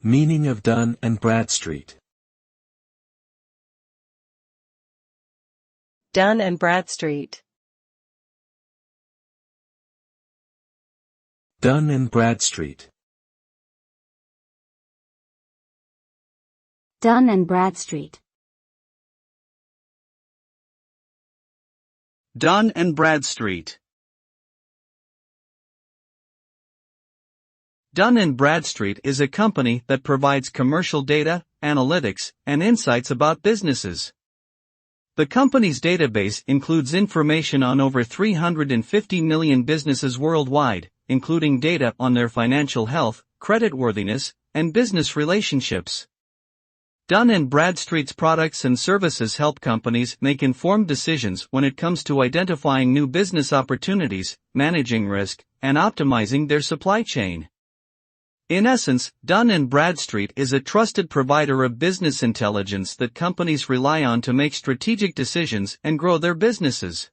Meaning of Dun and Bradstreet. Dun and Bradstreet. Dun and Bradstreet. Dun and Bradstreet. Dun and Bradstreet. Dun and Bradstreet is a company that provides commercial data, analytics, and insights about businesses. The company's database includes information on over 350 million businesses worldwide, including data on their financial health, creditworthiness, and business relationships. Dun and Bradstreet's products and services help companies make informed decisions when it comes to identifying new business opportunities, managing risk, and optimizing their supply chain. In essence, Dun and Bradstreet is a trusted provider of business intelligence that companies rely on to make strategic decisions and grow their businesses.